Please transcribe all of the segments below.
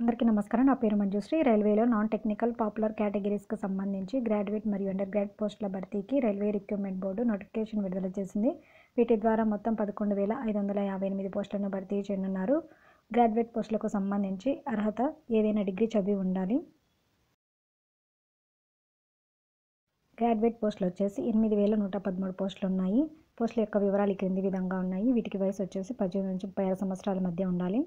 అందరికీ నమస్కారం. నా పేరు మంజుశ్రీ. రైల్వేలో నాన్ టెక్నికల్ పాపులర్ కేటగిరీస్‌కి సంబంధించి గ్రాడ్యుయేట్ మరియు అండర్ గ్రాడ్ పోస్టుల భర్తీకి రైల్వే రిక్రూట్మెంట్ బోర్డు నోటిఫికేషన్ విడుదల చేసింది. వీటి ద్వారా మొత్తం 11,558 పోస్టులను భర్తీ చేయనున్నారు. గ్రాడ్యుయేట్ పోస్టులకు సంబంధించి అర్హత ఏదైనా డిగ్రీ చదివి ఉండాలి. గ్రాడ్యుయేట్ పోస్టులు వచ్చేసి 8,113 పోస్టులు ఉన్నాయి. పోస్టుల యొక్క వివరాలు ఈ క్రింది విధంగా ఉన్నాయి. వీటికి వయసు వచ్చేసి 18 నుంచి 36 సంవత్సరాల మధ్య ఉండాలి.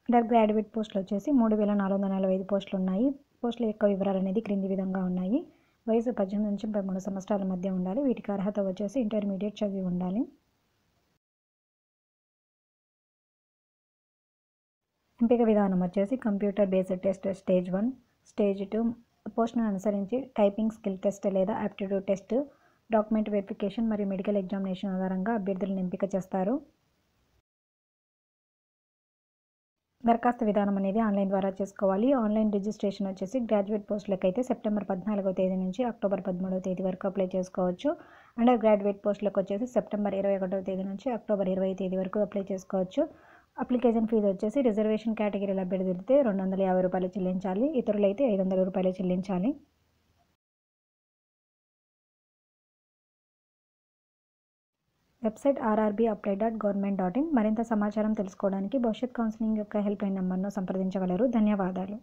అండర్ గ్రాడ్యుయేట్ పోస్టులు వచ్చేసి 3,445 పోస్టులు ఉన్నాయి. పోస్టుల యొక్క వివరాలు అనేది క్రింది విధంగా ఉన్నాయి. వయసు 18 నుంచి 33 సంవత్సరాల మధ్య ఉండాలి. వీటికి అర్హత వచ్చేసి ఇంటర్మీడియట్ చదివి ఉండాలి. ఎంపిక విధానం వచ్చేసి computer based test stage 1, stage 2 పోస్టును అనుసరించి టైపింగ్ స్కిల్ టెస్ట్ లేదా ఆప్టిట్యూడ్ టెస్ట్, డాక్యుమెంట్ వెరిఫికేషన్ మరియు మెడికల్ ఎగ్జామినేషన్ ఆధారంగా అభ్యర్థులను ఎంపిక చేస్తారు. దరఖాస్తు విధానం అనేది ఆన్లైన్ ద్వారా చేసుకోవాలి. ఆన్లైన్ రిజిస్ట్రేషన్ వచ్చేసి గ్రాడ్యుయేట్ పోస్టులకు అయితే సెప్టెంబర్ 14వ తేదీ నుంచి అక్టోబర్ 13వ తేదీ వరకు అప్లై చేసుకోవచ్చు. అండర్ గ్రాడ్యుయేట్ పోస్టులకు వచ్చేసి సెప్టెంబర్ 21వ తేదీ నుంచి అక్టోబర్ 20వ తేదీ వరకు అప్లై చేసుకోవచ్చు. అప్లికేషన్ ఫీజు వచ్చేసి రిజర్వేషన్ కేటగిరీల అభ్యర్థులైతే ₹250 చెల్లించాలి. ఇతరులైతే ₹500 చెల్లించాలి. Website rrbapply.government.in. మరింత సమాచారం తెలుసుకోవడానికి భవిష్యత్ కౌన్సిలింగ్ యొక్క హెల్ప్ లైన్ నంబర్ను సంప్రదించగలరు. ధన్యవాదాలు.